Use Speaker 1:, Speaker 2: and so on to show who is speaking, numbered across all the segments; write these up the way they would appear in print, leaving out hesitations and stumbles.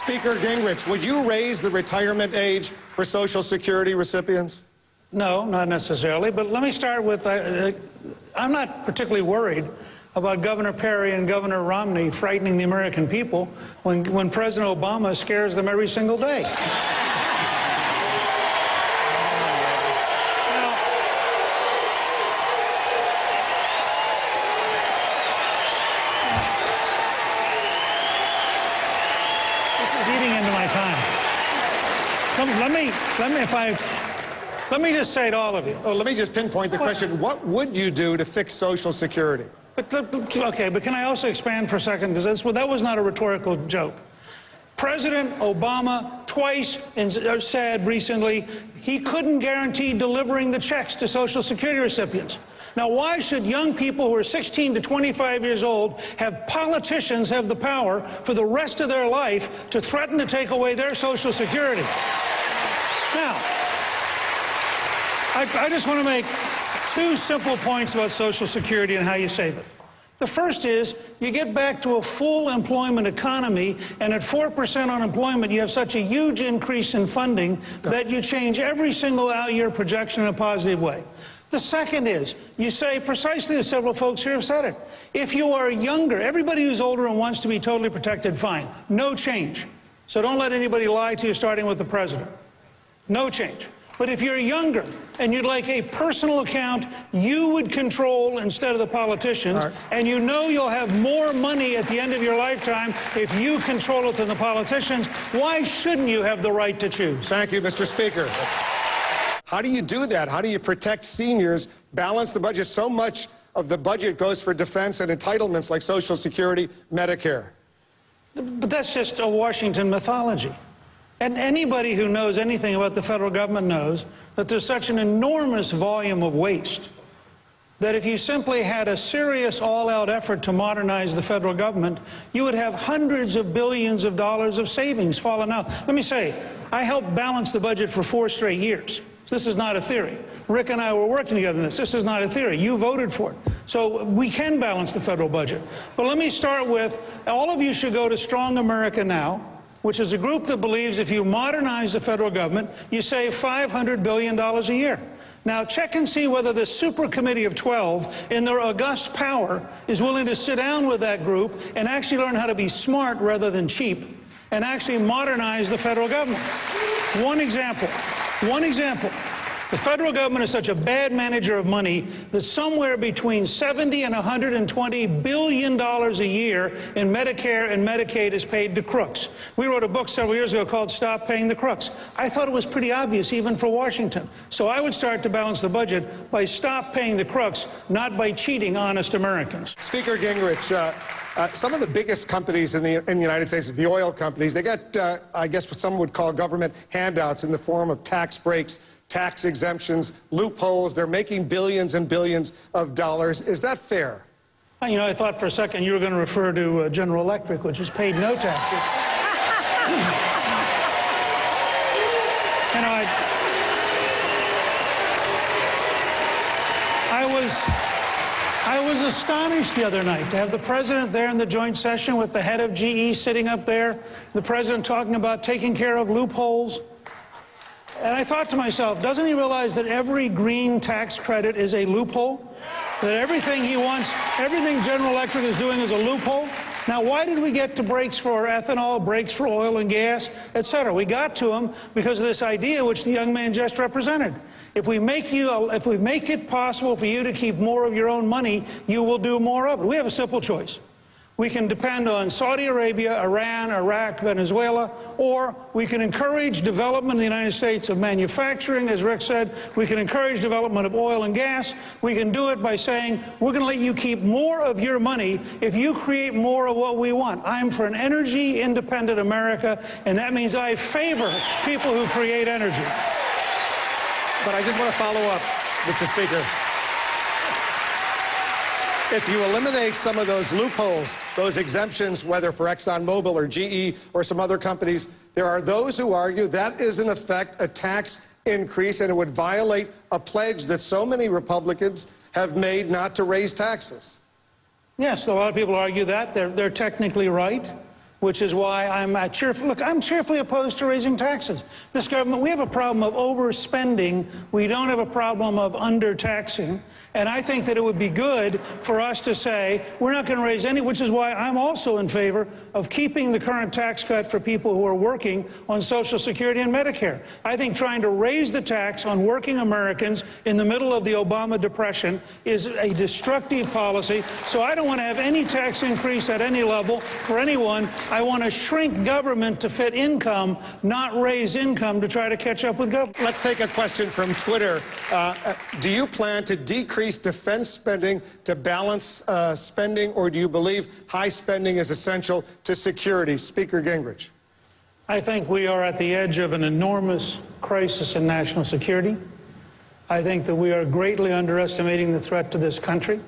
Speaker 1: Speaker Gingrich, would you raise the retirement age for Social Security recipients?
Speaker 2: No, not necessarily. But let me start with, I'm not particularly worried about Governor Perry and Governor Romney frightening the American people when President Obama scares them every single day. Let me just say to all of you.
Speaker 1: Oh, let me just pinpoint the question. What would you do to fix Social Security?
Speaker 2: Okay, but can I also expand for a second? Because that was not a rhetorical joke. President Obama twice said recently he couldn't guarantee delivering the checks to Social Security recipients. Now, why should young people who are 16 to 25 years old have politicians have the power for the rest of their life to threaten to take away their Social Security? Now, I just want to make two simple points about Social Security and how you save it. The first is you get back to a full employment economy, and at 4% unemployment, you have such a huge increase in funding that you change every single out-year projection in a positive way. The second is, you say precisely as several folks here have said it. If you are younger, everybody who's older and wants to be totally protected, fine. No change. So don't let anybody lie to you, starting with the president. No change. But if you're younger and you'd like a personal account you would control instead of the politicians, and you know you'll have more money at the end of your lifetime if you control it than the politicians, why shouldn't you have the right to choose?
Speaker 1: Thank you, Mr. Speaker. How do you do that? How do you protect seniors, balance the budget? So much of the budget goes for defense and entitlements like Social Security, Medicare.
Speaker 2: But that's just a Washington mythology. And anybody who knows anything about the federal government knows that there's such an enormous volume of waste that if you simply had a serious all-out effort to modernize the federal government, you would have hundreds of billions of dollars of savings falling out. Let me say, I helped balance the budget for 4 straight years. So this is not a theory. Rick and I were working together on this. This is not a theory. You voted for it. So we can balance the federal budget. But let me start with, all of you should go to Strong America Now, which is a group that believes if you modernize the federal government, you save $500 billion a year. Now, check and see whether the super committee of 12, in their august power, is willing to sit down with that group and actually learn how to be smart rather than cheap, and actually modernize the federal government. One example. The federal government is such a bad manager of money that somewhere between $70 and $120 billion a year in Medicare and Medicaid is paid to crooks. We wrote a book several years ago called Stop Paying the Crooks. I thought it was pretty obvious, even for Washington. So I would start to balance the budget by stop paying the crooks, not by cheating honest Americans.
Speaker 1: Speaker Gingrich, some of the biggest companies in the United States, the oil companies, they get, I guess what some would call government handouts in the form of tax breaks, tax exemptions, loopholes. They're making billions and billions of dollars. Is that fair?
Speaker 2: You know, I thought for a second you were going to refer to General Electric, which has paid no taxes. You know, I was astonished the other night to have the president there in the joint session with the head of GE sitting up there, the president talking about taking care of loopholes. And I thought to myself, doesn't he realize that every green tax credit is a loophole? That everything he wants, everything General Electric is doing is a loophole? Now, why did we get to breaks for ethanol, breaks for oil and gas, et cetera? We got to them because of this idea which the young man just represented. If we make it possible for you to keep more of your own money, you will do more of it. We have a simple choice. We can depend on Saudi Arabia, Iran, Iraq, Venezuela, or we can encourage development in the United States of manufacturing, as Rick said. We can encourage development of oil and gas. We can do it by saying, we're going to let you keep more of your money if you create more of what we want. I'm for an energy-independent America, and that means I favor people who create energy.
Speaker 1: But I just want to follow up, Mr. Speaker. If you eliminate some of those loopholes, those exemptions, whether for ExxonMobil or GE or some other companies, there are those who argue that is, in effect, a tax increase, and it would violate a pledge that so many Republicans have made not to raise taxes.
Speaker 2: Yes, a lot of people argue that. They're technically right. which is why I'm cheerfully opposed to raising taxes. This government, we have a problem of overspending. We don't have a problem of undertaxing. And I think that it would be good for us to say, we're not going to raise any, which is why I'm also in favor of keeping the current tax cut for people who are working on Social Security and Medicare. I think trying to raise the tax on working Americans in the middle of the Obama depression is a destructive policy. So I don't want to have any tax increase at any level for anyone. I want to shrink government to fit income, not raise income to try to catch up with government.
Speaker 1: Let's take a question from Twitter. Do you plan to decrease defense spending to balance spending, or do you believe high spending is essential to security? Speaker Gingrich.
Speaker 2: I think we are at the edge of an enormous crisis in national security. I think that we are greatly underestimating the threat to this country.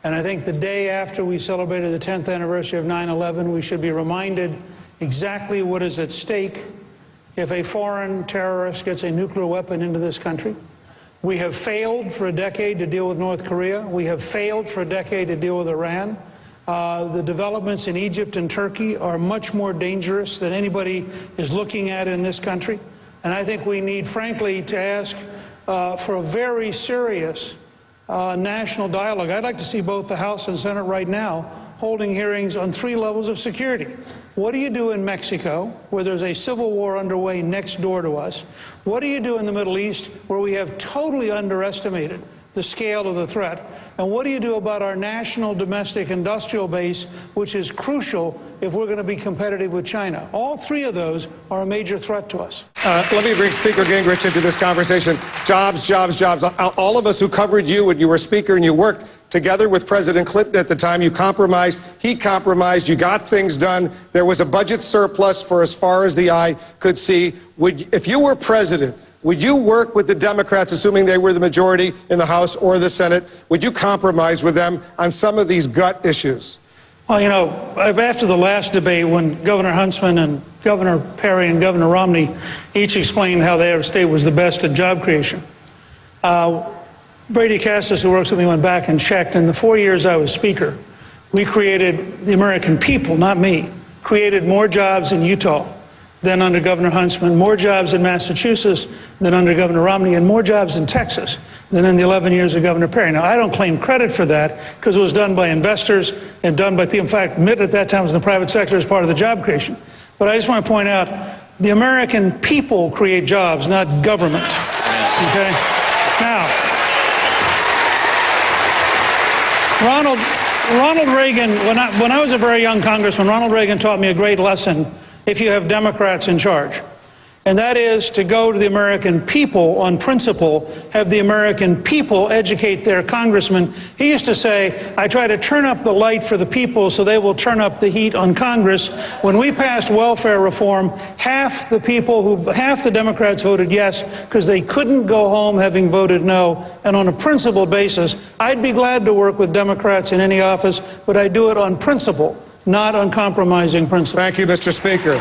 Speaker 2: And I think the day after we celebrated the 10th anniversary of 9/11, we should be reminded exactly what is at stake if a foreign terrorist gets a nuclear weapon into this country. We have failed for a decade to deal with North Korea. We have failed for a decade to deal with Iran. The developments in Egypt and Turkey are much more dangerous than anybody is looking at in this country. And I think we need, frankly, to ask for a very serious national dialogue. I'd like to see both the House and Senate right now holding hearings on 3 levels of security. What do you do in Mexico, where there's a civil war underway next door to us? What do you do in the Middle East, where we have totally underestimated the scale of the threat? And what do you do about our national domestic industrial base, which is crucial if we're going to be competitive with China? All 3 of those are a major threat to us.
Speaker 1: Let me bring Speaker Gingrich into this conversation. Jobs, jobs, jobs. All of us who covered you when you were Speaker and you worked together with President Clinton at the time, you compromised, he compromised, you got things done. There was a budget surplus for as far as the eye could see. If you were president, would you work with the Democrats, assuming they were the majority in the House or the Senate? Would you compromise with them on some of these gut issues?
Speaker 2: Well, you know, after the last debate, when Governor Huntsman and Governor Perry and Governor Romney each explained how their state was the best at job creation, Brady Cassis, who works with me, went back and checked. In the 4 years I was Speaker, we created, the American people, not me, created more jobs in Utah than under Governor Huntsman, more jobs in Massachusetts than under Governor Romney, and more jobs in Texas than in the 11 years of Governor Perry. Now, I don't claim credit for that because it was done by investors and done by people. In fact, MIT at that time was in the private sector as part of the job creation. But I just want to point out, the American people create jobs, not government. Okay? Now, Ronald Reagan, when I was a very young congressman, Ronald Reagan taught me a great lesson if you have Democrats in charge. And that is to go to the American people on principle, have the American people educate their congressman. He used to say, I try to turn up the light for the people so they will turn up the heat on Congress. When we passed welfare reform, half the Democrats voted yes because they couldn't go home having voted no. And on a principle basis, I'd be glad to work with Democrats in any office, but I do it on principle, not on compromising principle.
Speaker 1: Thank you, Mr. Speaker.